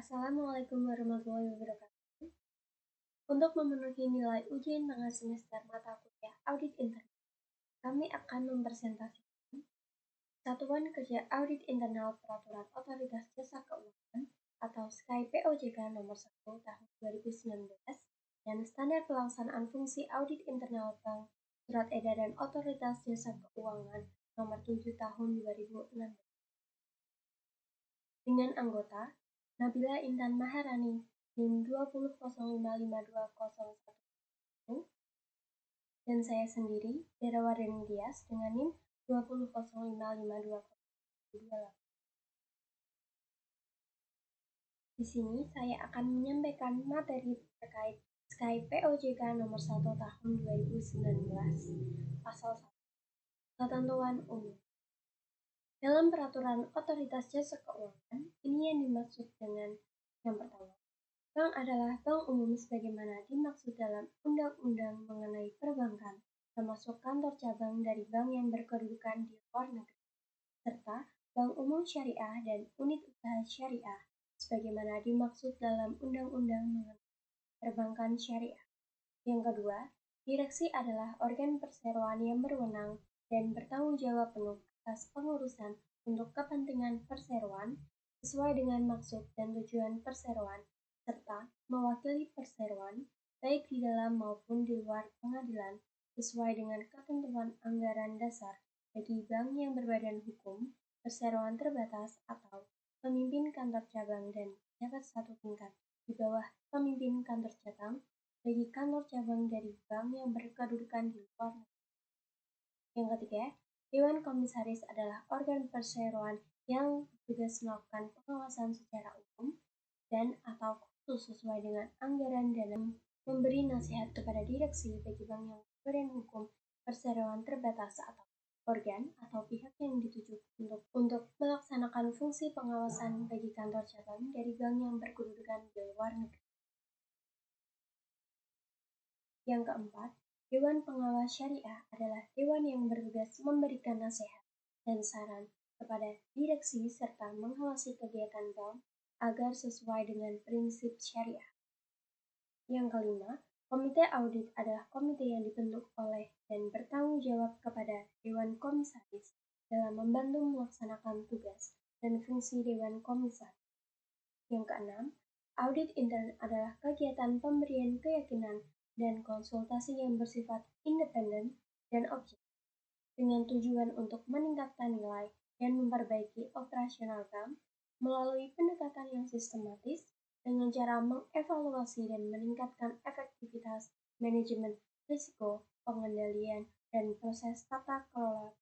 Assalamualaikum warahmatullahi wabarakatuh. Untuk memenuhi nilai ujian tengah semester mata kuliah audit internal, kami akan mempresentasikan Satuan Kerja Audit Internal Peraturan Otoritas Jasa Keuangan atau SKY POJK nomor 1 tahun 2019 dan standar pelaksanaan fungsi audit internal Bank Surat Edaran Otoritas Jasa Keuangan nomor 7 tahun 2016. Dengan anggota Nabila Intan Maharani, NIM 20055201, dan saya sendiri, Dera Wardani Dias, dengan NIM 20055202. Di sini saya akan menyampaikan materi terkait SKY POJK nomor 1 tahun 2019, pasal 1, ketentuan umum. Dalam peraturan Otoritas Jasa Keuangan, ini yang dimaksud dengan yang pertama. Bank adalah bank umum sebagaimana dimaksud dalam Undang-Undang mengenai perbankan, termasuk kantor cabang dari bank yang berkedudukan di luar negeri, serta bank umum syariah dan unit usaha syariah, sebagaimana dimaksud dalam Undang-Undang mengenai perbankan syariah. Yang kedua, direksi adalah organ perseroan yang berwenang dan bertanggung jawab penuh atas pengurusan untuk kepentingan perseroan sesuai dengan maksud dan tujuan perseroan, serta mewakili perseroan baik di dalam maupun di luar pengadilan sesuai dengan ketentuan anggaran dasar bagi bank yang berbadan hukum, perseroan terbatas atau pemimpin kantor cabang dan pejabat satu tingkat di bawah pemimpin kantor cabang bagi kantor cabang dari bank yang berkedudukan di luar negeri. Yang ketiga, Dewan Komisaris adalah organ perseroan yang bertugas melakukan pengawasan secara umum dan atau khusus sesuai dengan anggaran dan memberi nasihat kepada direksi bagi bank yang berbadan hukum, perseroan terbatas atau organ atau pihak yang dituju untuk melaksanakan fungsi pengawasan bagi kantor cabang dari bank yang berkedudukan di luar negeri. Yang keempat, Dewan Pengawas Syariah adalah dewan yang bertugas memberikan nasihat dan saran kepada direksi serta mengawasi kegiatan bank agar sesuai dengan prinsip syariah. Yang kelima, Komite Audit adalah komite yang dibentuk oleh dan bertanggung jawab kepada Dewan Komisaris dalam membantu melaksanakan tugas dan fungsi Dewan Komisaris. Yang keenam, audit intern adalah kegiatan pemberian keyakinan dan konsultasi yang bersifat independen dan objektif, dengan tujuan untuk meningkatkan nilai dan memperbaiki operasional bank melalui pendekatan yang sistematis dengan cara mengevaluasi dan meningkatkan efektivitas manajemen risiko, pengendalian, dan proses tata kelola.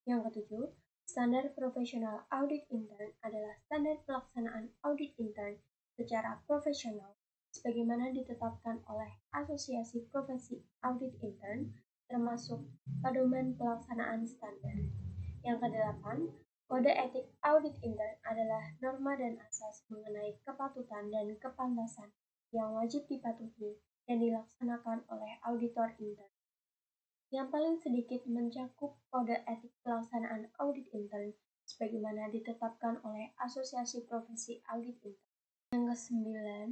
Yang ketujuh, standar profesional audit intern adalah standar pelaksanaan audit intern secara profesional sebagaimana ditetapkan oleh Asosiasi Profesi Audit Intern, termasuk pedoman pelaksanaan standar. Yang kedelapan, kode etik audit intern adalah norma dan asas mengenai kepatutan dan kepantasan yang wajib dipatuhi dan dilaksanakan oleh auditor intern. Yang paling sedikit mencakup kode etik pelaksanaan audit intern sebagaimana ditetapkan oleh Asosiasi Profesi Audit Intern. Yang kesembilan,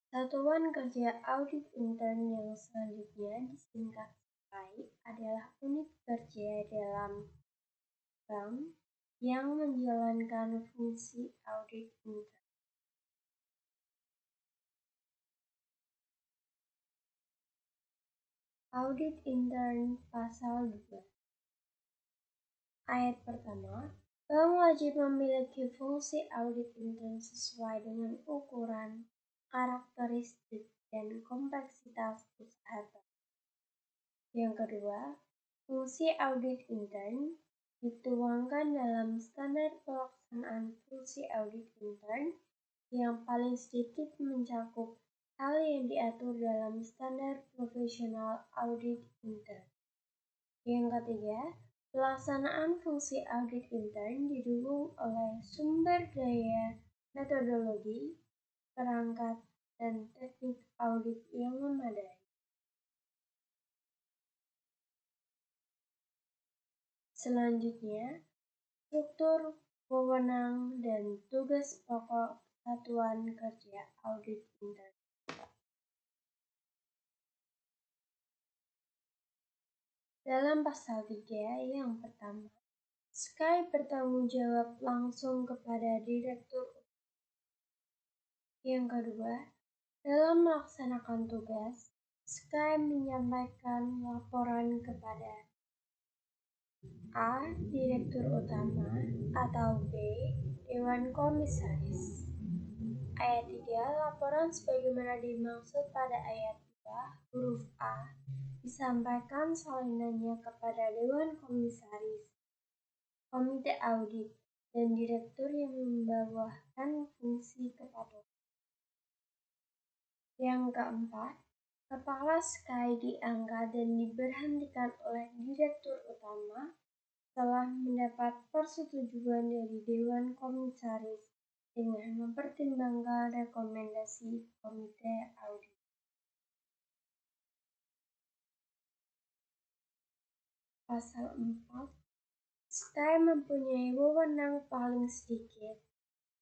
Satuan Kerja Audit Intern yang selanjutnya disingkat SKY adalah unit kerja dalam bank yang menjalankan fungsi audit intern. Audit intern pasal 2. Ayat pertama, bank wajib memiliki fungsi audit intern sesuai dengan ukuran, karakteristik, dan kompleksitas usaha bank. Yang kedua, fungsi audit intern dituangkan dalam standar pelaksanaan fungsi audit intern yang paling sedikit mencakup hal yang diatur dalam standar profesional audit intern. Yang ketiga, pelaksanaan fungsi audit intern didukung oleh sumber daya, metodologi, perangkat, dan teknik audit yang memadai. Selanjutnya, struktur, wewenang, dan tugas pokok Satuan Kerja Audit Intern. Dalam pasal 3 yang pertama, Sky bertanggung jawab langsung kepada Direktur. Yang kedua, dalam melaksanakan tugas, Sky menyampaikan laporan kepada A. Direktur Utama atau B. Dewan Komisaris. Ayat 3, laporan sebagaimana dimaksud pada ayat 2 huruf A disampaikan salinannya kepada Dewan Komisaris, Komite Audit, dan Direktur yang membawakan fungsi kepada. Yang keempat, Kepala Sky diangkat dan diberhentikan oleh Direktur Utama setelah mendapat persetujuan dari Dewan Komisaris dengan mempertimbangkan rekomendasi Komite Audit. Pasal 4, Sky mempunyai wewenang paling sedikit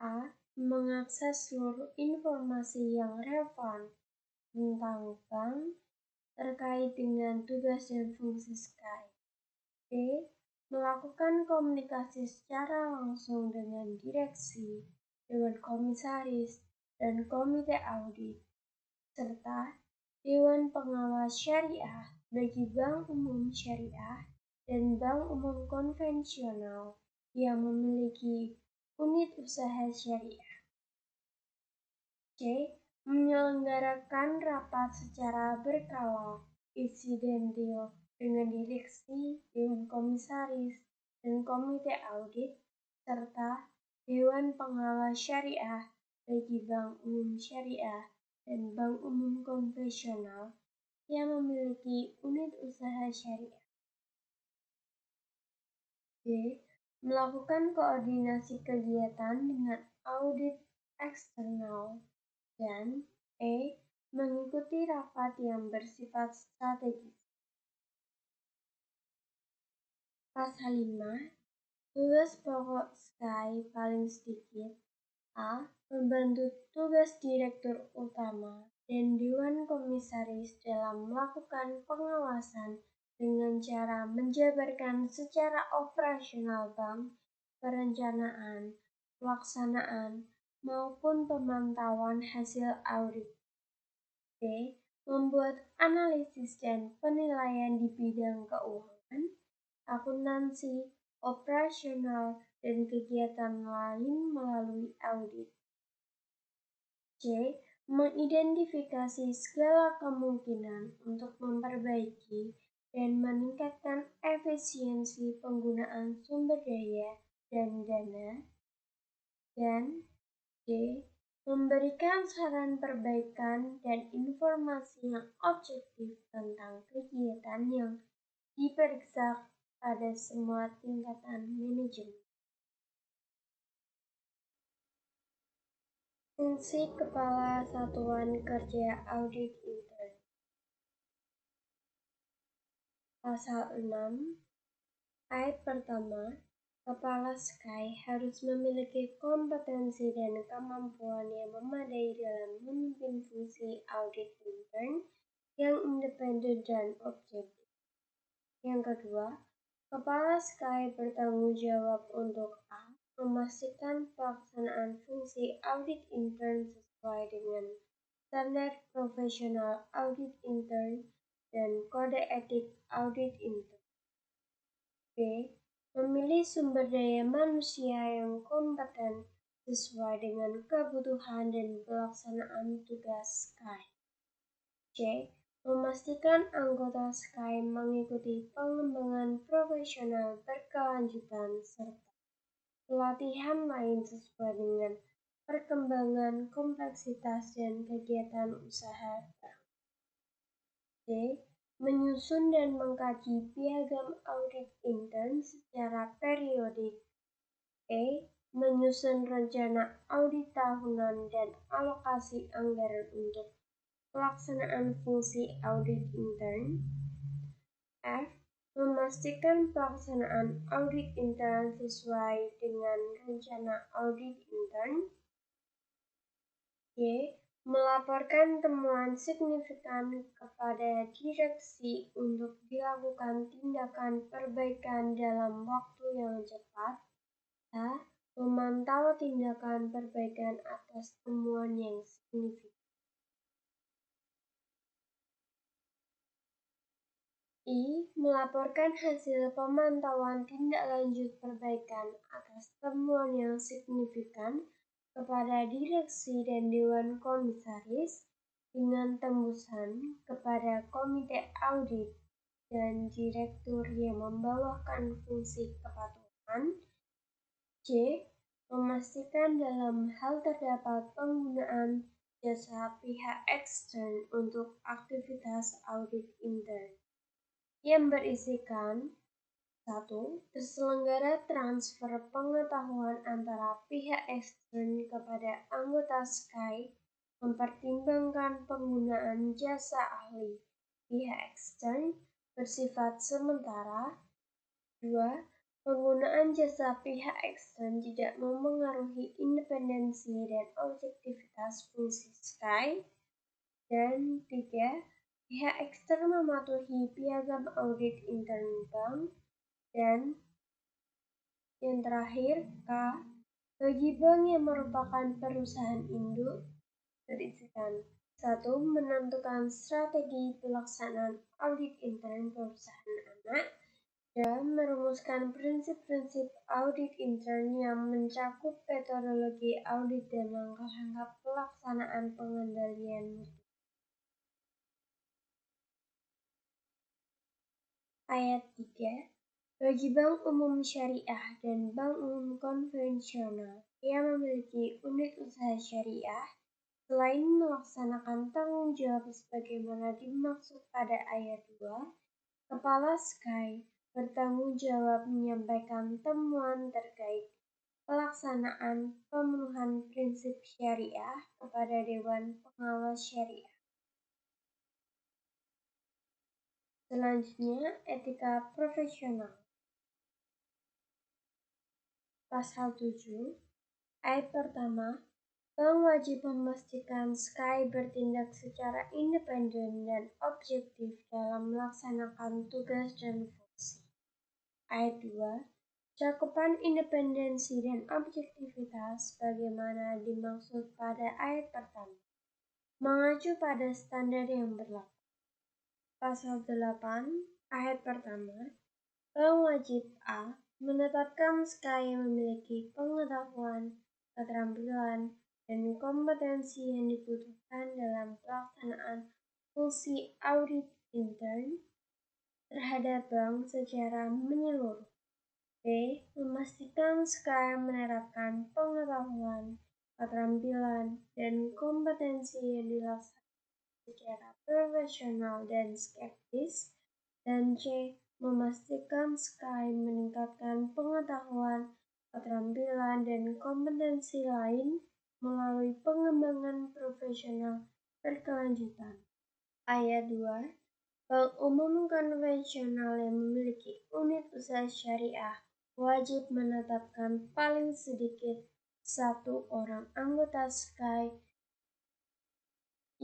A. Mengakses seluruh informasi yang relevan tentang bank terkait dengan tugas dan fungsi Sky. B. Melakukan komunikasi secara langsung dengan direksi, Dewan Komisaris, dan Komite Audit, serta Dewan Pengawas Syariah bagi Bank Umum Syariah dan Bank Umum Konvensional yang memiliki unit usaha syariah. C. Menyelenggarakan rapat secara berkala, insidentil dengan direksi, Dewan Komisaris, dan Komite Audit, serta Dewan Pengawas Syariah bagi Bank Umum Syariah dan Bank Umum Konvensional yang memiliki unit usaha syariah. D. Melakukan koordinasi kegiatan dengan audit eksternal. Dan E. Mengikuti rapat yang bersifat strategis. Pasal 5, tugas pokok Sky paling sedikit. A. Membantu tugas Direktur Utama dan Dewan Komisaris dalam melakukan pengawasan dengan cara menjabarkan secara operasional bank, perencanaan, pelaksanaan, maupun pemantauan hasil audit. B. Membuat analisis dan penilaian di bidang keuangan, akuntansi, operasional, dan kegiatan lain melalui audit. C. Mengidentifikasi segala kemungkinan untuk memperbaiki dan meningkatkan efisiensi penggunaan sumber daya dan dana. Dan D. Memberikan saran perbaikan dan informasi yang objektif tentang kegiatan yang diperiksa pada semua tingkatan manajemen. Fungsi Kepala Satuan Kerja Audit Intern. Pasal 6, ayat pertama, Kepala Sky harus memiliki kompetensi dan kemampuan yang memadai dalam memimpin fungsi audit intern yang independen dan objektif. Yang kedua, Kepala Sky bertanggung jawab untuk A. Memastikan pelaksanaan fungsi audit intern sesuai dengan standar profesional audit intern dan kode etik audit intern. B. Memilih sumber daya manusia yang kompeten sesuai dengan kebutuhan dan pelaksanaan tugas Sky. C. Memastikan anggota Sky mengikuti pengembangan profesional berkelanjutan serta pelatihan lain sesuai dengan perkembangan kompleksitas dan kegiatan usaha. D. Menyusun dan mengkaji piagam audit intern secara periodik. E. Menyusun rencana audit tahunan dan alokasi anggaran untuk pelaksanaan fungsi audit intern. F. Memastikan pelaksanaan audit intern sesuai dengan rencana audit intern. Y. Melaporkan temuan signifikan kepada direksi untuk dilakukan tindakan perbaikan dalam waktu yang cepat. H. Memantau tindakan perbaikan atas temuan yang signifikan. I. Melaporkan hasil pemantauan tindak lanjut perbaikan atas temuan yang signifikan kepada direksi dan dewan komisaris dengan tembusan kepada komite audit dan direktur yang membawakan fungsi kepatuhan. C. Memastikan dalam hal terdapat penggunaan jasa pihak ekstern untuk aktivitas audit intern yang berisikan 1. Terselenggara transfer pengetahuan antara pihak ekstern kepada anggota SKY mempertimbangkan penggunaan jasa ahli pihak ekstern bersifat sementara. 2. Penggunaan jasa pihak ekstern tidak memengaruhi independensi dan objektivitas fungsi SKY. Dan 3. Pihak ekstern mematuhi piagam audit intern bank. Dan yang terakhir, K. Bagi bank yang merupakan perusahaan induk berisikan 1. Menentukan strategi pelaksanaan audit intern perusahaan anak dan merumuskan prinsip-prinsip audit intern yang mencakup metodologi audit dan langkah-langkah pelaksanaan pengendalian mutu. Ayat 3. Bagi bank umum syariah dan bank umum konvensional yang memiliki unit usaha syariah, selain melaksanakan tanggung jawab sebagaimana dimaksud pada ayat 2, Kepala SKY bertanggung jawab menyampaikan temuan terkait pelaksanaan pemenuhan prinsip syariah kepada Dewan Pengawas Syariah. Selanjutnya, etika profesional. Pasal 7, ayat pertama, bank wajib memastikan SKY bertindak secara independen dan objektif dalam melaksanakan tugas dan fungsi. Ayat 2, cakupan independensi dan objektivitas bagaimana dimaksud pada ayat pertama, mengacu pada standar yang berlaku. Pasal 8, ayat pertama, bank wajib A. Menetapkan SKY yang memiliki pengetahuan, keterampilan, dan kompetensi yang dibutuhkan dalam pelaksanaan fungsi audit intern terhadap bank secara menyeluruh. B. Memastikan SKY menerapkan pengetahuan, keterampilan, dan kompetensi yang dilaksanakan secara profesional dan skeptis. Dan C. Memastikan SKY meningkatkan pengetahuan, keterampilan, dan kompetensi lain melalui pengembangan profesional berkelanjutan. Ayat 2. Bank umum konvensional yang memiliki unit usaha syariah wajib menetapkan paling sedikit 1 orang anggota SKY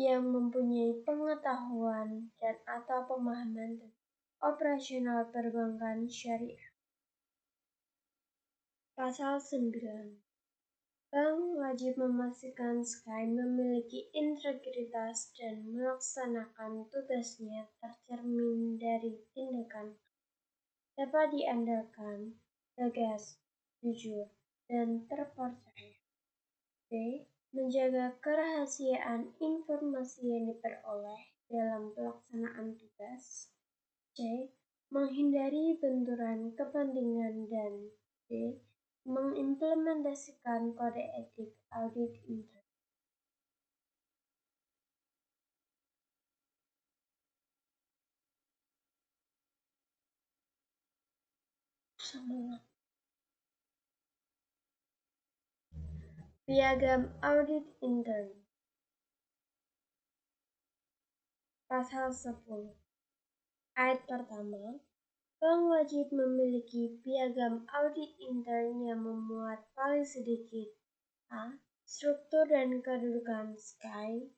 yang mempunyai pengetahuan dan atau pemahaman tentang operasional perbankan syariah. Pasal 9. Bank wajib memastikan SKY memiliki integritas dan melaksanakan tugasnya tercermin dari tindakan dapat diandalkan, tegas, jujur, dan terpercaya. B. Menjaga kerahasiaan informasi yang diperoleh dalam pelaksanaan tugas. C. Menghindari benturan kepentingan. Dan D. Mengimplementasikan kode etik audit intern. Piagam audit intern. Pasal 10. Ayat pertama, bank wajib memiliki piagam audit intern yang memuat paling sedikit A. Struktur dan kedudukan SKY.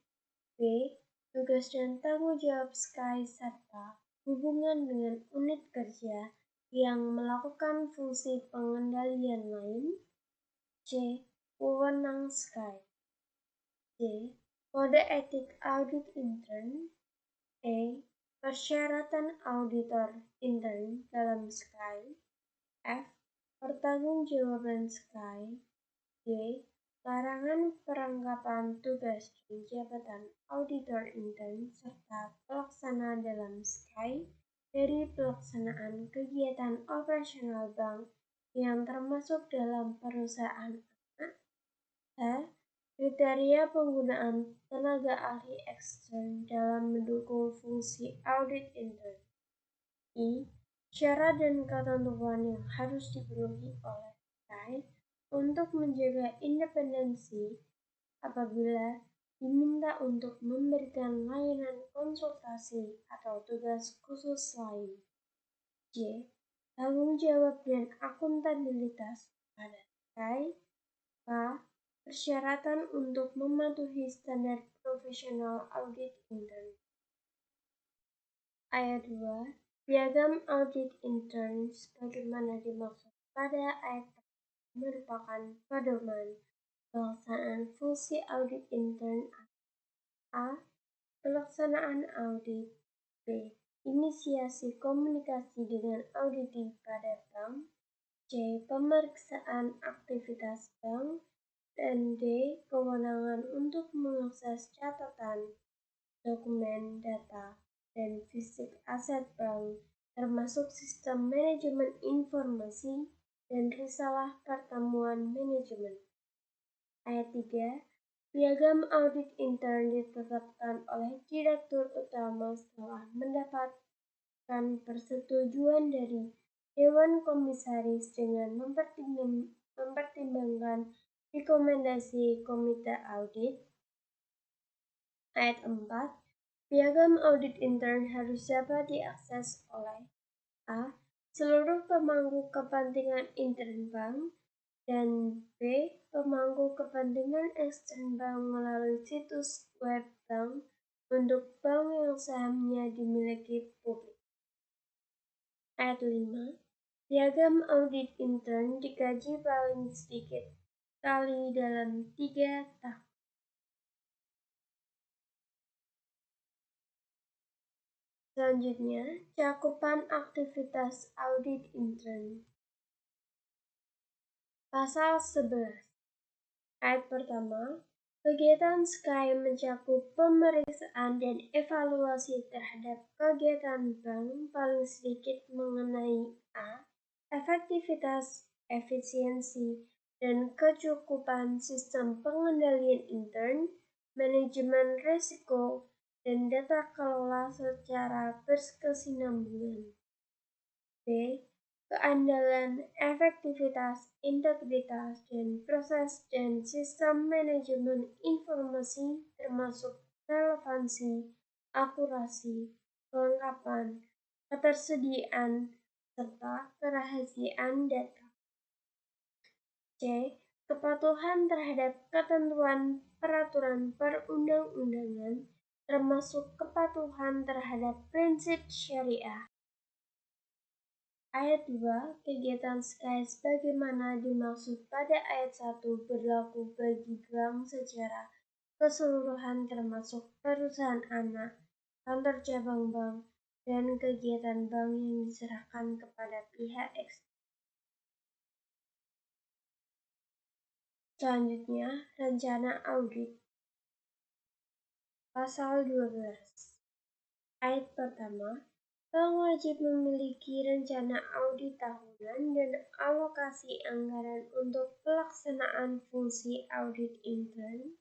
B. Tugas dan tanggung jawab SKY serta hubungan dengan unit kerja yang melakukan fungsi pengendalian lain. C. Wewenang SKY. D. Kode etik audit intern. E. Persyaratan auditor intern dalam SKY. F. Pertanggungjawaban SKY. D. Larangan perangkapan tugas dan jabatan auditor intern serta pelaksana dalam SKY dari pelaksanaan kegiatan operasional bank yang termasuk dalam perusahaan anak. H. Kriteria penggunaan tenaga ahli ekstern dalam mendukung fungsi audit intern. I. Syarat dan ketentuan yang harus dipenuhi oleh SKY untuk menjaga independensi apabila diminta untuk memberikan layanan konsultasi atau tugas khusus lain. J. Tanggung jawab dan akuntabilitas pada SKY. K. Persyaratan untuk mematuhi standar profesional audit intern. Ayat 2. Piagam audit intern sebagaimana dimaksud pada ayat merupakan pedoman pelaksanaan fungsi audit intern. A. Pelaksanaan audit. B. Inisiasi komunikasi dengan auditi pada bank. C. Pemeriksaan aktivitas bank. Dan D. Kewenangan untuk mengakses catatan, dokumen, data, dan fisik aset bank, termasuk sistem manajemen informasi dan risalah pertemuan manajemen. Ayat 3. Piagam audit intern ditetapkan oleh Direktur Utama setelah mendapatkan persetujuan dari Dewan Komisaris dengan mempertimbangkan rekomendasi Komite Audit. Ayat 4. Piagam audit intern harus dapat diakses oleh A. Seluruh pemangku kepentingan intern bank dan B. Pemangku kepentingan ekstern bank melalui situs web bank untuk bank yang sahamnya dimiliki publik. Ayat 5. Piagam audit intern dikaji paling sedikit kali dalam 3 tahun. Selanjutnya, cakupan aktivitas audit intern. Pasal 11. Ayat pertama, kegiatan SKY mencakup pemeriksaan dan evaluasi terhadap kegiatan bank paling sedikit mengenai A. Efektivitas, efisiensi, dan kecukupan sistem pengendalian intern, manajemen risiko, dan data kelola secara berkesinambungan. B. Keandalan, efektivitas, integritas, dan proses dan sistem manajemen informasi termasuk relevansi, akurasi, kelengkapan, ketersediaan, serta kerahasiaan data. C. Kepatuhan terhadap ketentuan peraturan perundang-undangan termasuk kepatuhan terhadap prinsip syariah. Ayat 2. Kegiatan SKY sebagaimana dimaksud pada ayat 1 berlaku bagi bank secara keseluruhan termasuk perusahaan anak, kantor cabang bank, dan kegiatan bank yang diserahkan kepada pihak eksternal. Selanjutnya, rencana audit. Pasal 12. Ayat pertama. Bank wajib memiliki rencana audit tahunan dan alokasi anggaran untuk pelaksanaan fungsi audit intern.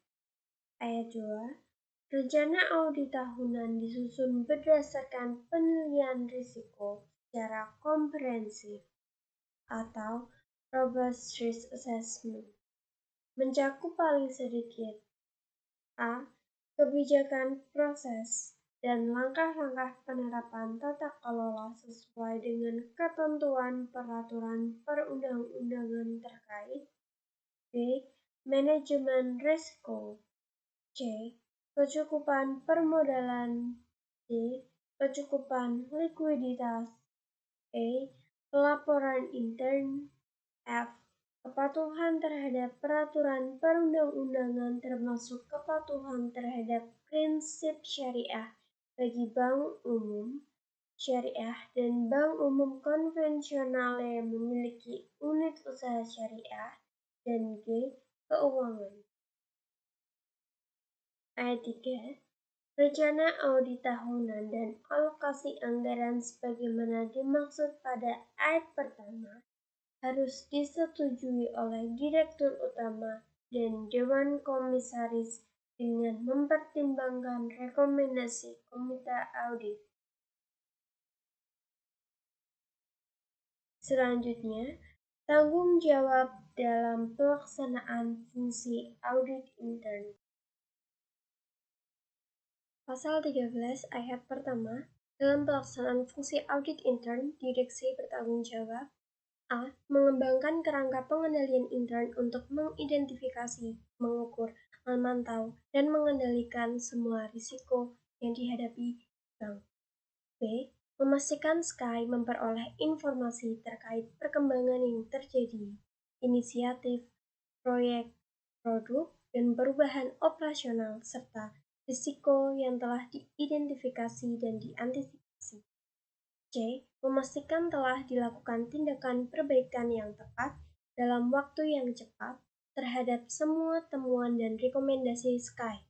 Ayat 2. Rencana audit tahunan disusun berdasarkan penilaian risiko secara komprehensif atau robust risk assessment. Mencakup paling sedikit A. Kebijakan proses dan langkah-langkah penerapan tata kelola sesuai dengan ketentuan peraturan perundang-undangan terkait. B. manajemen risiko. C. Kecukupan permodalan. D. Kecukupan likuiditas. E. Pelaporan intern. F. Kepatuhan terhadap peraturan perundang-undangan termasuk kepatuhan terhadap prinsip syariah bagi bank umum syariah dan bank umum konvensional yang memiliki unit usaha syariah. Dan G. Keuangan. Ayat 3. Rencana audit tahunan dan alokasi anggaran sebagaimana dimaksud pada ayat pertama harus disetujui oleh Direktur Utama dan Dewan Komisaris dengan mempertimbangkan rekomendasi Komite Audit. Selanjutnya, tanggung jawab dalam pelaksanaan fungsi audit intern. Pasal 13 ayat pertama, dalam pelaksanaan fungsi audit intern, direksi bertanggung jawab A. Mengembangkan kerangka pengendalian intern untuk mengidentifikasi, mengukur, memantau, dan mengendalikan semua risiko yang dihadapi bank. B. Memastikan Sky memperoleh informasi terkait perkembangan yang terjadi, inisiatif, proyek, produk, dan perubahan operasional, serta risiko yang telah diidentifikasi dan diantisipasi. C. Memastikan telah dilakukan tindakan perbaikan yang tepat dalam waktu yang cepat terhadap semua temuan dan rekomendasi Sky.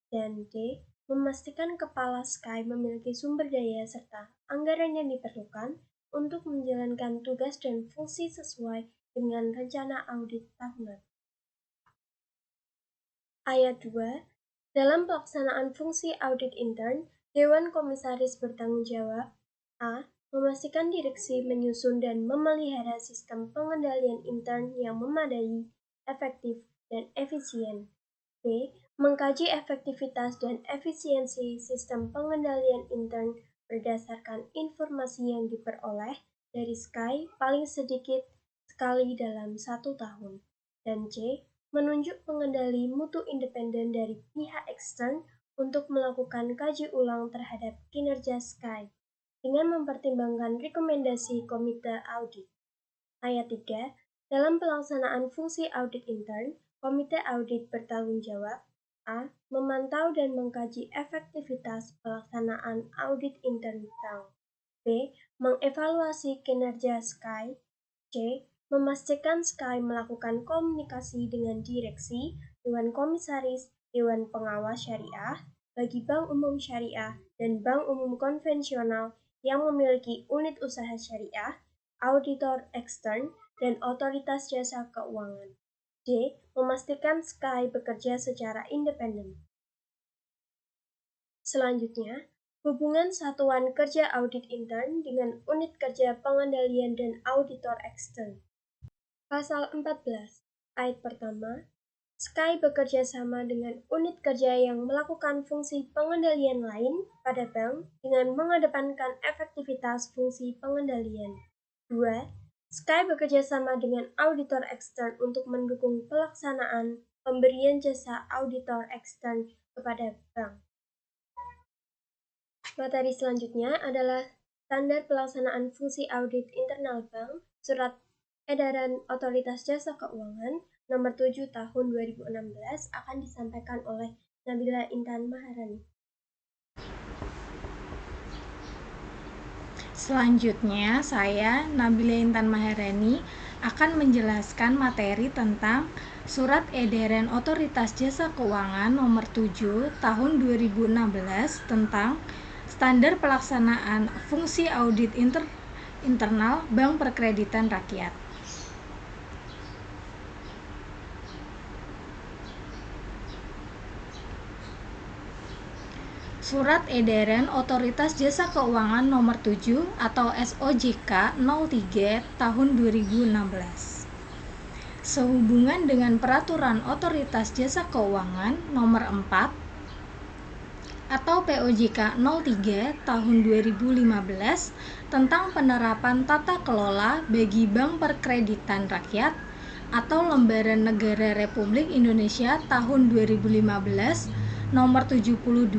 Dan D. Memastikan kepala Sky memiliki sumber daya serta anggaran yang diperlukan untuk menjalankan tugas dan fungsi sesuai dengan rencana audit tahunan. Ayat 2. Dalam pelaksanaan fungsi audit intern, Dewan Komisaris bertanggung jawab A. Memastikan direksi menyusun dan memelihara sistem pengendalian intern yang memadai, efektif, dan efisien. B. Mengkaji efektivitas dan efisiensi sistem pengendalian intern berdasarkan informasi yang diperoleh dari Sky paling sedikit sekali dalam 1 tahun. Dan C. Menunjuk pengendali mutu independen dari pihak ekstern untuk melakukan kaji ulang terhadap kinerja Sky dengan mempertimbangkan rekomendasi Komite Audit. Ayat 3. Dalam pelaksanaan fungsi audit intern, Komite Audit bertanggung jawab A. Memantau dan mengkaji efektivitas pelaksanaan audit intern bank. B. Mengevaluasi kinerja Sky. C. Memastikan Sky melakukan komunikasi dengan direksi, Dewan Komisaris, Dewan Pengawas Syariah, bagi Bank Umum Syariah, dan Bank Umum Konvensional yang memiliki unit usaha syariah, auditor ekstern, dan otoritas jasa keuangan. D. Memastikan Sky bekerja secara independen. Selanjutnya, hubungan satuan kerja audit intern dengan unit kerja pengendalian dan auditor ekstern. Pasal 14, ayat pertama, Sky bekerja sama dengan unit kerja yang melakukan fungsi pengendalian lain pada bank dengan mengedepankan efektivitas fungsi pengendalian. 2. Sky bekerja sama dengan auditor ekstern untuk mendukung pelaksanaan pemberian jasa auditor ekstern kepada bank. Materi selanjutnya adalah standar pelaksanaan fungsi audit internal bank, Surat Edaran Otoritas Jasa Keuangan Nomor 7 Tahun 2016 akan disampaikan oleh Nabila Intan Maharani. Selanjutnya, saya, Nabila Intan Maharani, akan menjelaskan materi tentang Surat Edaran Otoritas Jasa Keuangan Nomor 7 Tahun 2016 tentang standar pelaksanaan fungsi audit internal Bank Perkreditan Rakyat. Surat Edaran Otoritas Jasa Keuangan Nomor 7 atau SOJK 03 Tahun 2016. Sehubungan dengan Peraturan Otoritas Jasa Keuangan Nomor 4 atau POJK 03 Tahun 2015 tentang penerapan tata kelola bagi Bank Perkreditan Rakyat, atau Lembaran Negara Republik Indonesia tahun 2015 nomor 72.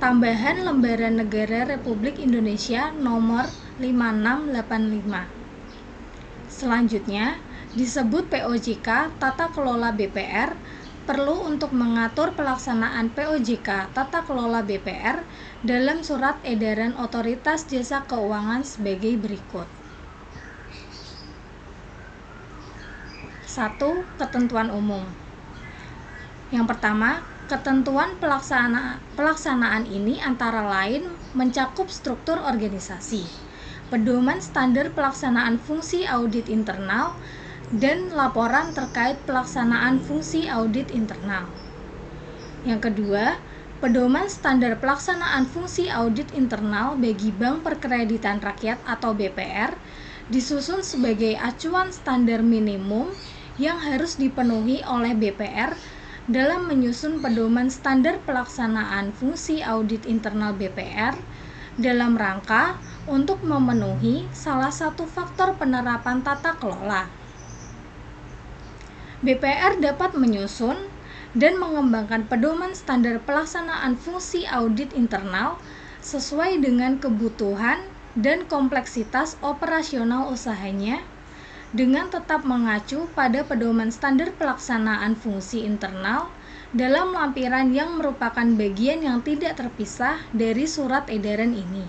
Tambahan Lembaran Negara Republik Indonesia nomor 5685. Selanjutnya, disebut POJK Tata Kelola BPR perlu untuk mengatur pelaksanaan POJK Tata Kelola BPR dalam Surat Edaran Otoritas Jasa Keuangan sebagai berikut. 1. Ketentuan umum. Yang pertama, ketentuan pelaksanaan ini antara lain mencakup struktur organisasi, pedoman standar pelaksanaan fungsi audit internal, dan laporan terkait pelaksanaan fungsi audit internal. Yang kedua, pedoman standar pelaksanaan fungsi audit internal bagi Bank Perkreditan Rakyat atau BPR disusun sebagai acuan standar minimum yang harus dipenuhi oleh BPR dalam menyusun pedoman standar pelaksanaan fungsi audit internal BPR dalam rangka untuk memenuhi salah satu faktor penerapan tata kelola. BPR dapat menyusun dan mengembangkan pedoman standar pelaksanaan fungsi audit internal sesuai dengan kebutuhan dan kompleksitas operasional usahanya dengan tetap mengacu pada pedoman standar pelaksanaan fungsi internal dalam lampiran yang merupakan bagian yang tidak terpisah dari surat edaran ini.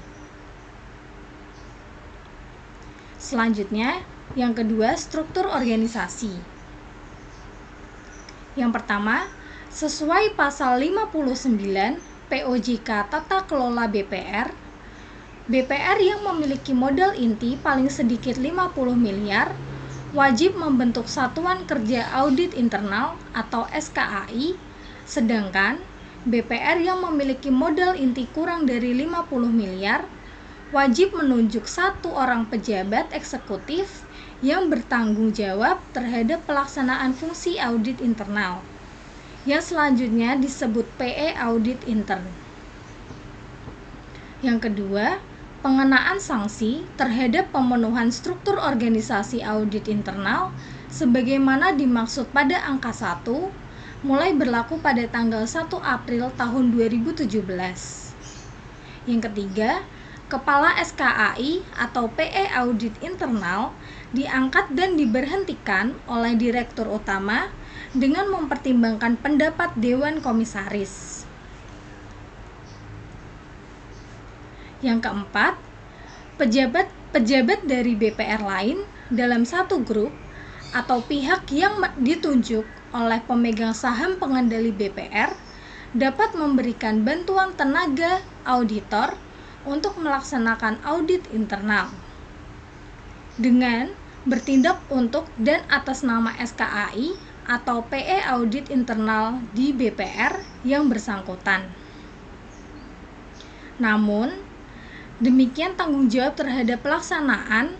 Selanjutnya, yang kedua, struktur organisasi. Yang pertama, sesuai pasal 59 POJK Tata Kelola BPR, BPR yang memiliki modal inti paling sedikit 50 miliar wajib membentuk Satuan Kerja Audit Internal atau SKAI, sedangkan BPR yang memiliki modal inti kurang dari 50 miliar wajib menunjuk 1 orang pejabat eksekutif yang bertanggung jawab terhadap pelaksanaan fungsi audit internal, yang selanjutnya disebut PE Audit Intern. Yang kedua, pengenaan sanksi terhadap pemenuhan struktur organisasi audit internal sebagaimana dimaksud pada angka 1 mulai berlaku pada tanggal 1 April tahun 2017. Yang ketiga, Kepala SKAI atau PE Audit Internal diangkat dan diberhentikan oleh Direktur Utama dengan mempertimbangkan pendapat Dewan Komisaris. Yang keempat, pejabat dari BPR lain dalam satu grup atau pihak yang ditunjuk oleh pemegang saham pengendali BPR dapat memberikan bantuan tenaga auditor untuk melaksanakan audit internal dengan bertindak untuk dan atas nama SKAI atau PE Audit Internal di BPR yang bersangkutan. Namun, demikian tanggung jawab terhadap pelaksanaan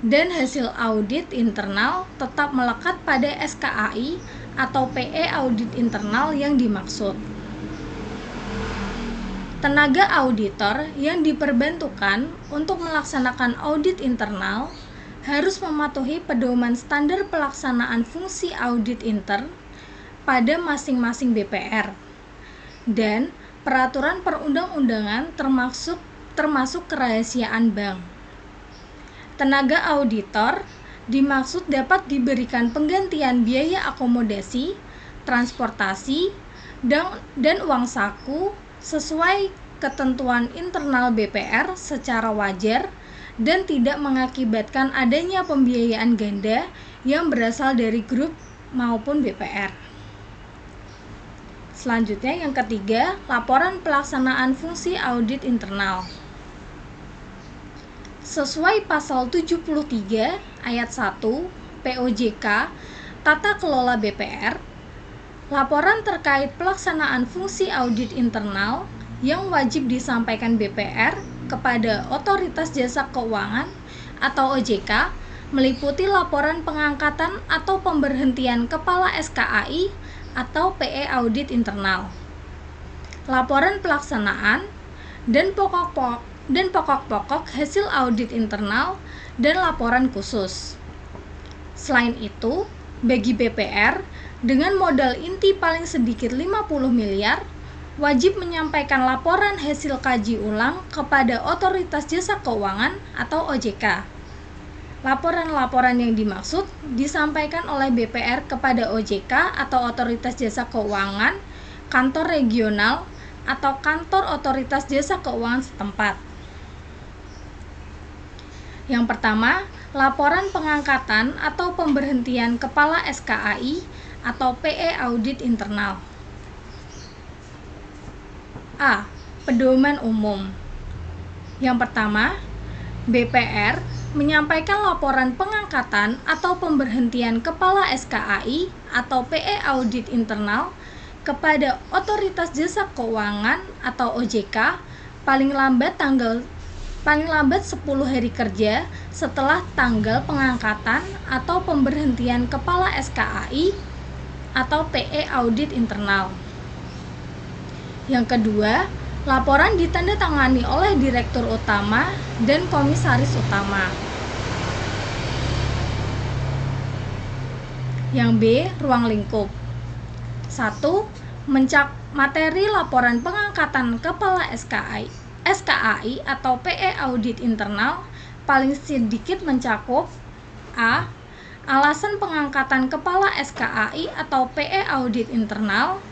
dan hasil audit internal tetap melekat pada SKAI atau PE Audit Internal yang dimaksud. Tenaga auditor yang diperbantukan untuk melaksanakan audit internal harus mematuhi pedoman standar pelaksanaan fungsi audit intern pada masing-masing BPR dan peraturan perundang-undangan termasuk kerahasiaan bank. Tenaga auditor dimaksud dapat diberikan penggantian biaya akomodasi, transportasi, dan uang saku sesuai ketentuan internal BPR secara wajar dan tidak mengakibatkan adanya pembiayaan ganda yang berasal dari grup maupun BPR. Selanjutnya yang ketiga, laporan pelaksanaan fungsi audit internal. Sesuai pasal 73 ayat 1 POJK Tata Kelola BPR, laporan terkait pelaksanaan fungsi audit internal yang wajib disampaikan BPR kepada Otoritas Jasa Keuangan atau OJK meliputi laporan pengangkatan atau pemberhentian Kepala SKAI atau PE Audit Internal, laporan pelaksanaan dan pokok-pokok hasil audit internal dan laporan khusus. Selain itu, bagi BPR, dengan modal inti paling sedikit 50 miliar, wajib menyampaikan laporan hasil kaji ulang kepada Otoritas Jasa Keuangan atau OJK. Laporan-laporan yang dimaksud disampaikan oleh BPR kepada OJK atau Otoritas Jasa Keuangan, kantor regional, atau kantor Otoritas Jasa Keuangan setempat. Yang pertama, laporan pengangkatan atau pemberhentian Kepala SKAI atau PE Audit Internal. A. Pedoman umum. Yang pertama, BPR menyampaikan laporan pengangkatan atau pemberhentian Kepala SKAI atau PE Audit Internal kepada Otoritas Jasa Keuangan atau OJK paling lambat 10 hari kerja setelah tanggal pengangkatan atau pemberhentian Kepala SKAI atau PE Audit Internal. Yang kedua, laporan ditandatangani oleh Direktur Utama dan Komisaris Utama. Yang B, ruang lingkup. 1. Materi laporan pengangkatan Kepala SKAI atau PE Audit Internal paling sedikit mencakup A. Alasan pengangkatan Kepala SKAI atau PE Audit Internal.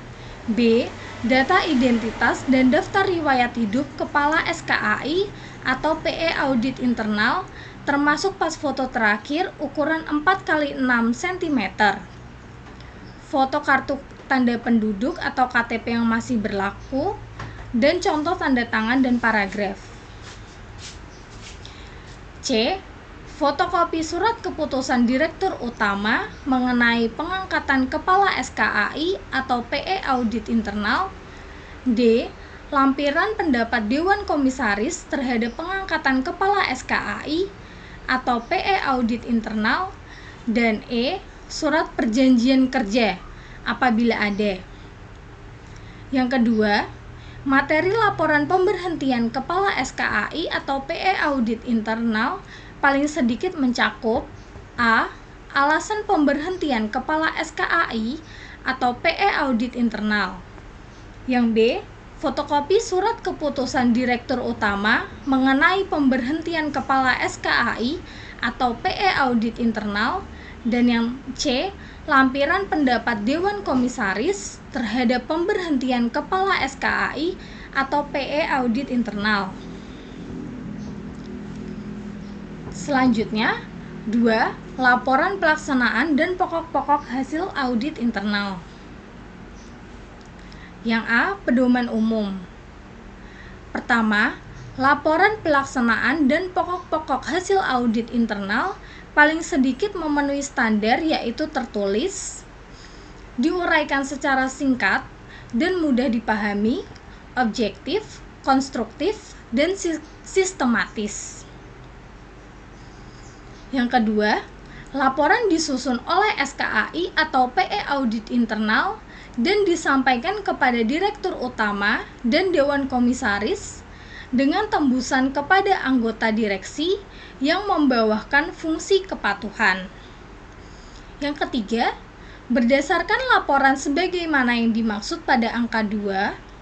B. Data identitas dan daftar riwayat hidup Kepala SKAI atau PE Audit Internal termasuk pas foto terakhir ukuran 4x6 cm, foto kartu tanda penduduk atau KTP yang masih berlaku, dan contoh tanda tangan dan paragraf. C. Fotokopi surat keputusan Direktur Utama mengenai pengangkatan Kepala SKAI atau PE Audit Internal. D. Lampiran pendapat Dewan Komisaris terhadap pengangkatan Kepala SKAI atau PE Audit Internal. Dan E. Surat perjanjian kerja apabila ada. Yang kedua, materi laporan pemberhentian Kepala SKAI atau PE Audit Internal paling sedikit mencakup A. Alasan pemberhentian Kepala SKAI atau PE Audit Internal. Yang B. Fotokopi surat keputusan Direktur Utama mengenai pemberhentian Kepala SKAI atau PE Audit Internal. Dan yang C. Lampiran pendapat Dewan Komisaris terhadap pemberhentian Kepala SKAI atau PE Audit Internal. Selanjutnya, 2. Laporan pelaksanaan dan pokok-pokok hasil audit internal. Yang A. Pedoman umum. Pertama, laporan pelaksanaan dan pokok-pokok hasil audit internal paling sedikit memenuhi standar, yaitu tertulis, diuraikan secara singkat dan mudah dipahami, objektif, konstruktif, dan sistematis. Yang kedua, laporan disusun oleh SKAI atau PE Audit Internal dan disampaikan kepada Direktur Utama dan Dewan Komisaris dengan tembusan kepada anggota direksi yang membawakan fungsi kepatuhan. Yang ketiga, berdasarkan laporan sebagaimana yang dimaksud pada angka 2,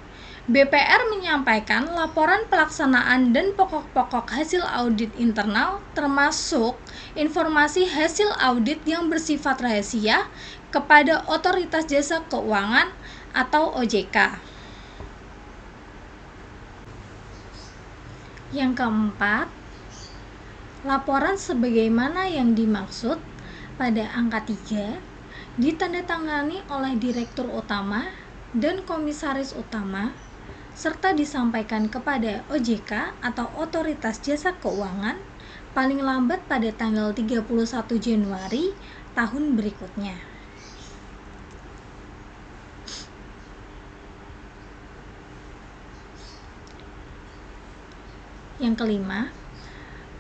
BPR menyampaikan laporan pelaksanaan dan pokok-pokok hasil audit internal termasuk informasi hasil audit yang bersifat rahasia kepada Otoritas Jasa Keuangan atau OJK. Yang keempat, laporan sebagaimana yang dimaksud pada angka 3 ditandatangani oleh Direktur Utama dan Komisaris Utama serta disampaikan kepada OJK atau Otoritas Jasa Keuangan paling lambat pada tanggal 31 Januari tahun berikutnya. Yang kelima,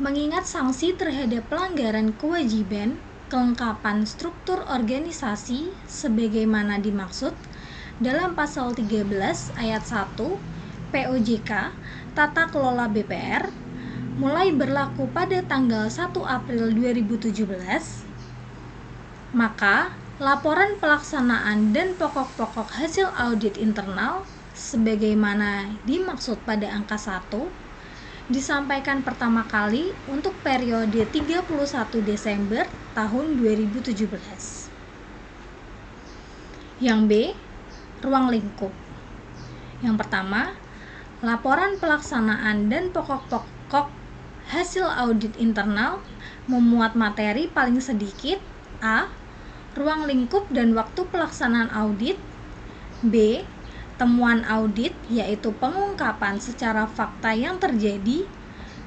mengingat sanksi terhadap pelanggaran kewajiban kelengkapan struktur organisasi sebagaimana dimaksud dalam pasal 13 ayat 1 POJK Tata Kelola BPR mulai berlaku pada tanggal 1 April 2017, Maka, laporan pelaksanaan dan pokok-pokok hasil audit internal sebagaimana dimaksud pada angka 1 disampaikan pertama kali untuk periode 31 Desember tahun 2017. Yang B, ruang lingkup. Yang pertama, laporan pelaksanaan dan pokok-pokok hasil audit internal memuat materi paling sedikit A. Ruang lingkup dan waktu pelaksanaan audit. B. Temuan audit, yaitu pengungkapan secara fakta yang terjadi,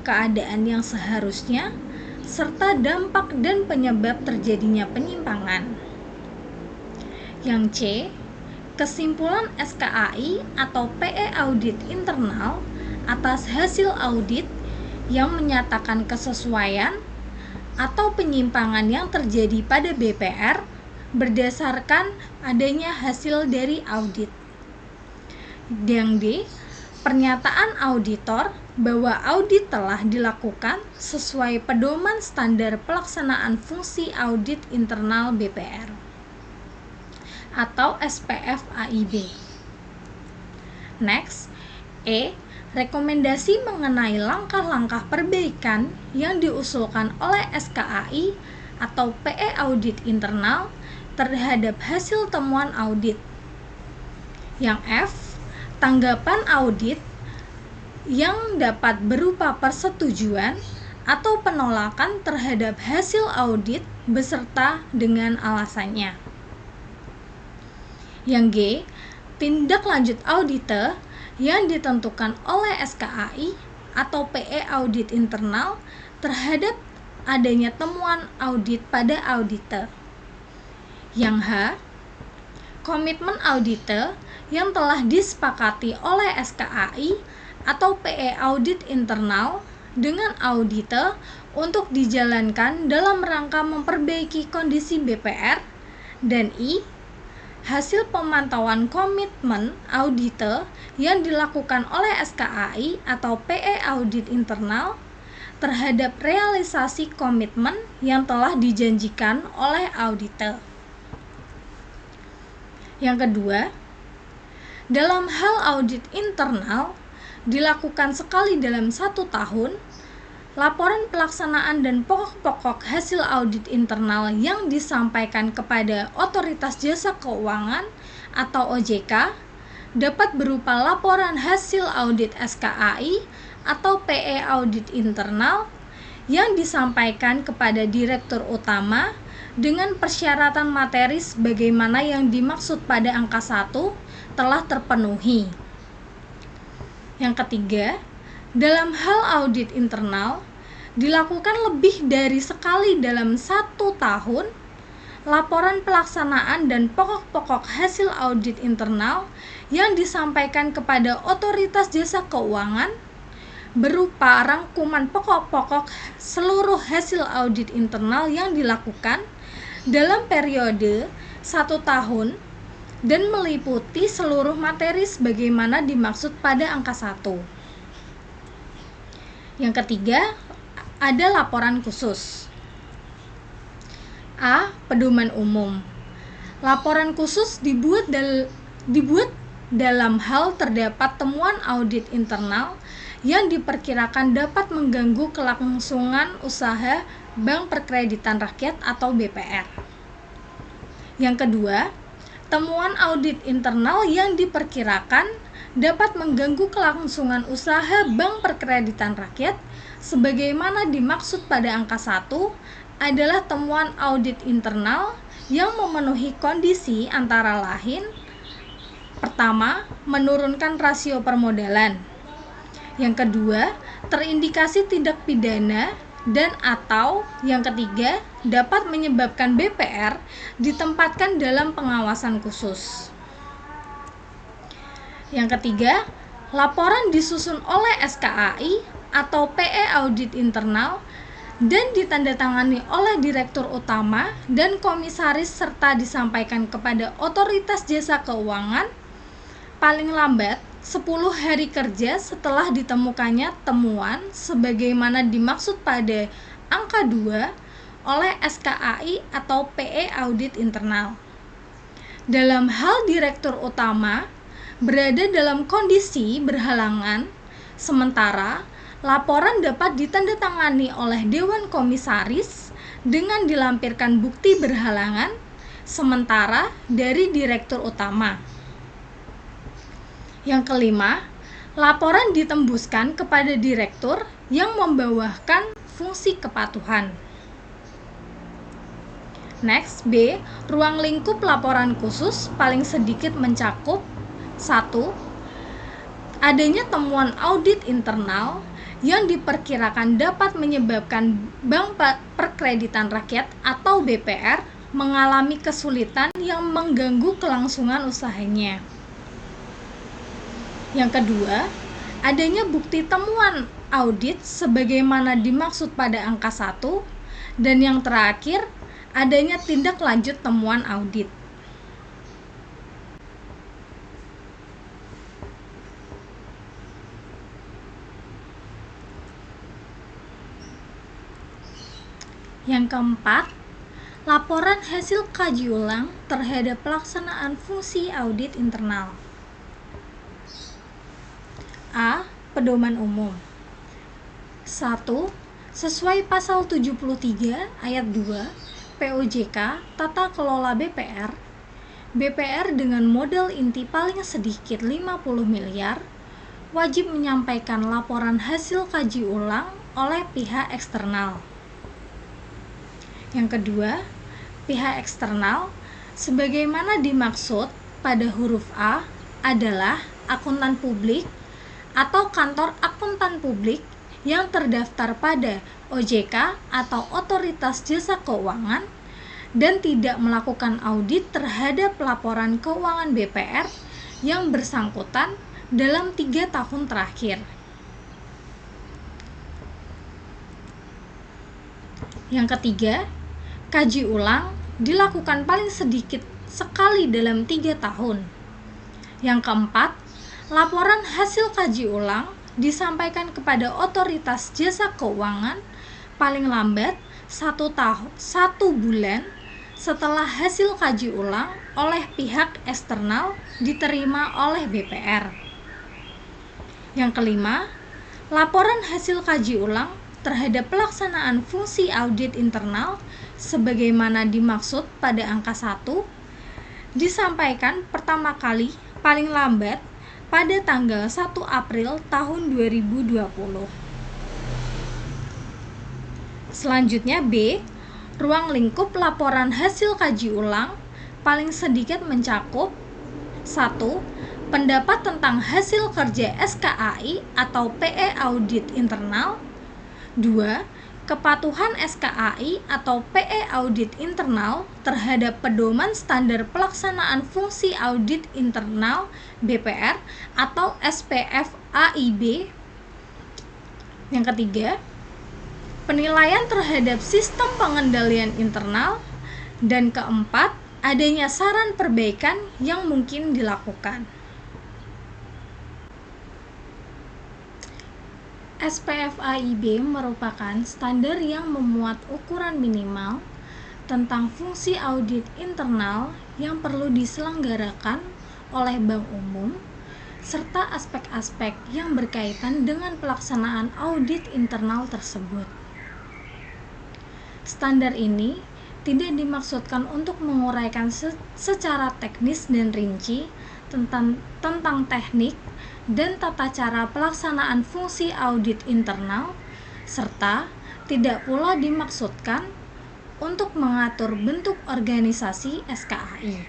keadaan yang seharusnya, serta dampak dan penyebab terjadinya penyimpangan. Yang C. Kesimpulan SKAI atau PE audit internal atas hasil audit yang menyatakan kesesuaian atau penyimpangan yang terjadi pada BPR berdasarkan adanya hasil dari audit. Yang D, pernyataan auditor bahwa audit telah dilakukan sesuai pedoman standar pelaksanaan fungsi audit internal BPR atau SPF AIB. Next, E, rekomendasi mengenai langkah-langkah perbaikan yang diusulkan oleh SKAI atau PE audit internal terhadap hasil temuan audit. Yang F, tanggapan audit yang dapat berupa persetujuan atau penolakan terhadap hasil audit beserta dengan alasannya. Yang G, tindak lanjut audite yang ditentukan oleh SKAI atau PE audit internal terhadap adanya temuan audit pada audite. Yang H, komitmen audite yang telah disepakati oleh SKAI atau PE audit internal dengan audite untuk dijalankan dalam rangka memperbaiki kondisi BPR. Dan I, hasil pemantauan komitmen audite yang dilakukan oleh SKAI atau PE audit internal terhadap realisasi komitmen yang telah dijanjikan oleh audite. Yang kedua, dalam hal audit internal dilakukan sekali dalam 1 tahun, laporan pelaksanaan dan pokok-pokok hasil audit internal yang disampaikan kepada Otoritas Jasa Keuangan atau OJK dapat berupa laporan hasil audit SKAI atau PE audit internal yang disampaikan kepada Direktur Utama dengan persyaratan materi sebagaimana yang dimaksud pada angka 1 telah terpenuhi. Yang ketiga, dalam hal audit internal dilakukan lebih dari sekali dalam 1 tahun, laporan pelaksanaan dan pokok-pokok hasil audit internal yang disampaikan kepada Otoritas Jasa Keuangan berupa rangkuman pokok-pokok seluruh hasil audit internal yang dilakukan dalam periode 1 tahun dan meliputi seluruh materi sebagaimana dimaksud pada angka 1. Yang ketiga, ada laporan khusus. A. Pedoman umum. Laporan khusus dibuat dalam hal terdapat temuan audit internal yang diperkirakan dapat mengganggu kelangsungan usaha Bank Perkreditan Rakyat atau BPR. Yang kedua, temuan audit internal yang diperkirakan dapat mengganggu kelangsungan usaha Bank Perkreditan Rakyat sebagaimana dimaksud pada angka 1 adalah temuan audit internal yang memenuhi kondisi antara lain: pertama, menurunkan rasio permodalan. Yang kedua, terindikasi tindak pidana, dan atau yang ketiga, dapat menyebabkan BPR ditempatkan dalam pengawasan khusus. Yang ketiga, laporan disusun oleh SKAI atau PE audit internal dan ditandatangani oleh Direktur Utama dan Komisaris serta disampaikan kepada Otoritas Jasa Keuangan paling lambat 10 hari kerja setelah ditemukannya temuan sebagaimana dimaksud pada angka 2 oleh SKAI atau PE Audit Internal. Dalam hal direktur utama berada dalam kondisi berhalangan, sementara laporan dapat ditandatangani oleh Dewan Komisaris dengan dilampirkan bukti berhalangan sementara dari direktur utama. Yang kelima, laporan ditembuskan kepada direktur yang membawakan fungsi kepatuhan. Next, B. Ruang lingkup laporan khusus paling sedikit mencakup 1. Adanya temuan audit internal yang diperkirakan dapat menyebabkan Bank Perkreditan Rakyat atau BPR mengalami kesulitan yang mengganggu kelangsungan usahanya. Yang kedua, adanya bukti temuan audit sebagaimana dimaksud pada angka 1. Dan yang terakhir, adanya tindak lanjut temuan audit. Yang keempat, laporan hasil kaji ulang terhadap pelaksanaan fungsi audit internal. A. Pedoman umum. 1. Sesuai pasal 73 ayat 2 POJK Tata Kelola BPR, BPR dengan modal inti paling sedikit 50 miliar wajib menyampaikan laporan hasil kaji ulang oleh pihak eksternal. Yang kedua, pihak eksternal sebagaimana dimaksud pada huruf A adalah akuntan publik atau kantor akuntan publik yang terdaftar pada OJK atau Otoritas Jasa Keuangan dan tidak melakukan audit terhadap laporan keuangan BPR yang bersangkutan dalam 3 tahun terakhir. Yang ketiga, kaji ulang dilakukan paling sedikit sekali dalam 3 tahun. Yang keempat, laporan hasil kaji ulang disampaikan kepada Otoritas Jasa Keuangan paling lambat 1 bulan setelah hasil kaji ulang oleh pihak eksternal diterima oleh BPR. Yang kelima, laporan hasil kaji ulang terhadap pelaksanaan fungsi audit internal sebagaimana dimaksud pada angka 1 disampaikan pertama kali paling lambat pada tanggal 1 April tahun 2020. Selanjutnya B. Ruang lingkup laporan hasil kaji ulang paling sedikit mencakup 1. Pendapat tentang hasil kerja SKAI atau PE Audit Internal. 2. Kepatuhan SKAI atau PE Audit Internal terhadap pedoman standar pelaksanaan fungsi audit internal BPR atau SPF-AIB. Yang ketiga, penilaian terhadap sistem pengendalian internal. Dan keempat, adanya saran perbaikan yang mungkin dilakukan. SPF-AIB merupakan standar yang memuat ukuran minimal tentang fungsi audit internal yang perlu diselenggarakan oleh bank umum serta aspek-aspek yang berkaitan dengan pelaksanaan audit internal tersebut. Standar ini tidak dimaksudkan untuk menguraikan secara teknis dan rinci tentang teknik dan tata cara pelaksanaan fungsi audit internal, serta tidak pula dimaksudkan untuk mengatur bentuk organisasi SKAI.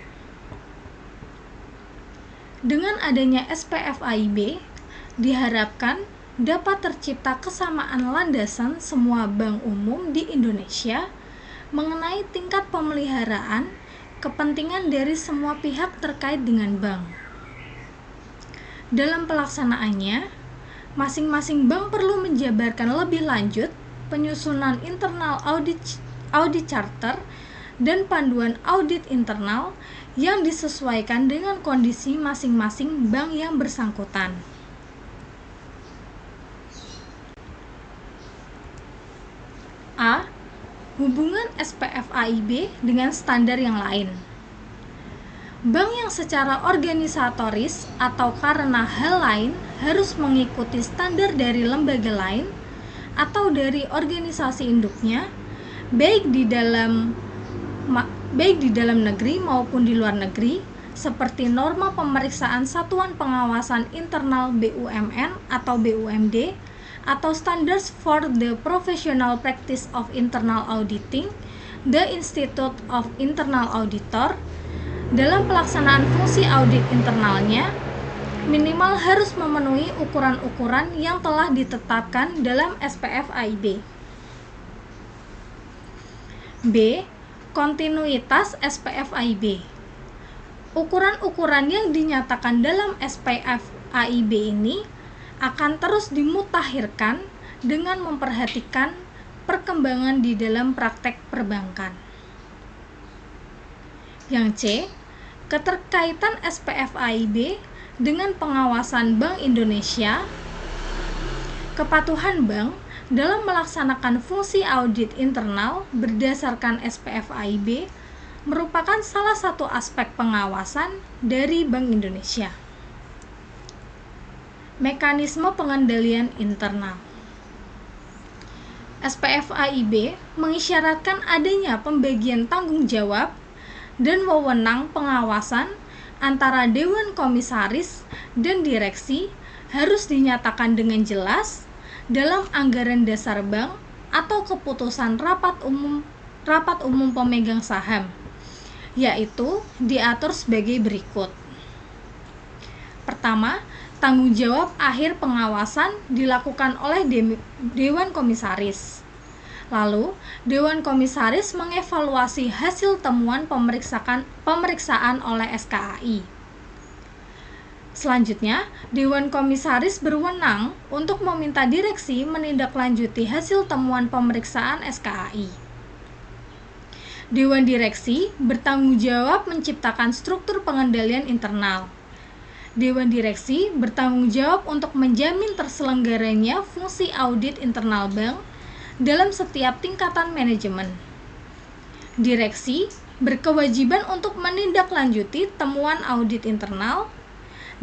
Dengan adanya SPF-AIB, diharapkan dapat tercipta kesamaan landasan semua bank umum di Indonesia mengenai tingkat pemeliharaan kepentingan dari semua pihak terkait dengan bank. Dalam pelaksanaannya, masing-masing bank perlu menjabarkan lebih lanjut penyusunan internal audit charter dan panduan audit internal yang disesuaikan dengan kondisi masing-masing bank yang bersangkutan. A. hubungan SPF AIB dengan standar yang lain. Bank yang secara organisatoris atau karena hal lain harus mengikuti standar dari lembaga lain atau dari organisasi induknya, baik di dalam negeri maupun di luar negeri, seperti norma pemeriksaan Satuan Pengawasan Internal BUMN atau BUMD, atau Standards for the Professional Practice of Internal Auditing, the Institute of Internal Auditor. Dalam pelaksanaan fungsi audit internalnya, minimal harus memenuhi ukuran-ukuran yang telah ditetapkan dalam SPF AIB. B. Kontinuitas SPF AIB. Ukuran-ukuran yang dinyatakan dalam SPF AIB ini akan terus dimutakhirkan dengan memperhatikan perkembangan di dalam praktek perbankan. Yang C. Keterkaitan SPF AIB dengan pengawasan Bank Indonesia. Kepatuhan bank dalam melaksanakan fungsi audit internal berdasarkan SPF AIB merupakan salah satu aspek pengawasan dari Bank Indonesia. Mekanisme pengendalian internal. SPF AIB mengisyaratkan adanya pembagian tanggung jawab dan wewenang pengawasan antara Dewan Komisaris dan Direksi harus dinyatakan dengan jelas dalam anggaran dasar bank atau keputusan rapat umum pemegang saham, yaitu diatur sebagai berikut. Pertama, tanggung jawab akhir pengawasan dilakukan oleh Dewan Komisaris. Lalu, Dewan Komisaris mengevaluasi hasil temuan pemeriksaan oleh SKAI. Selanjutnya, Dewan Komisaris berwenang untuk meminta direksi menindaklanjuti hasil temuan pemeriksaan SKAI. Dewan Direksi bertanggung jawab menciptakan struktur pengendalian internal. Dewan Direksi bertanggung jawab untuk menjamin terselenggaranya fungsi audit internal bank dalam setiap tingkatan manajemen. Direksi berkewajiban untuk menindaklanjuti temuan audit internal.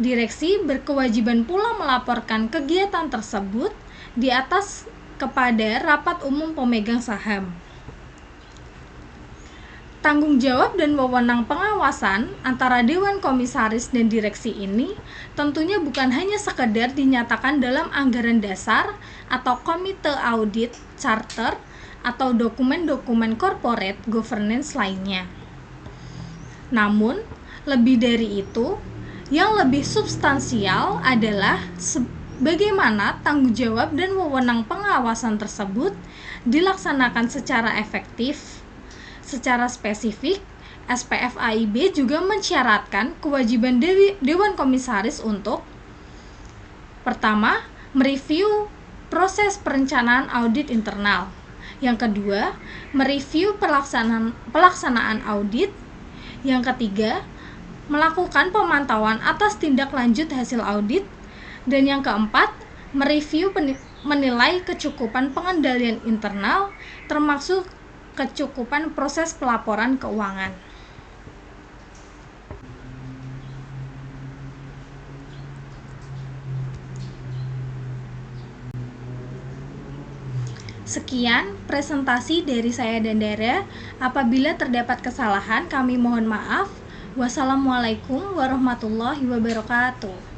Direksi berkewajiban pula melaporkan kegiatan tersebut di atas kepada rapat umum pemegang saham. Tanggung jawab dan wewenang pengawasan antara Dewan Komisaris dan Direksi ini tentunya bukan hanya sekedar dinyatakan dalam anggaran dasar atau komite audit, charter, atau dokumen-dokumen corporate governance lainnya. Namun, lebih dari itu, yang lebih substansial adalah bagaimana tanggung jawab dan wewenang pengawasan tersebut dilaksanakan secara efektif. Secara spesifik, SPF AIB juga mensyaratkan kewajiban Dewan Komisaris untuk: pertama, mereview proses perencanaan audit internal. Yang kedua, mereview pelaksanaan audit. Yang ketiga, melakukan pemantauan atas tindak lanjut hasil audit. Dan yang keempat, mereview menilai kecukupan pengendalian internal, termasuk kecukupan proses pelaporan keuangan. Sekian presentasi dari saya dan Dara. Apabila terdapat kesalahan, kami mohon maaf. Wassalamualaikum warahmatullahi wabarakatuh.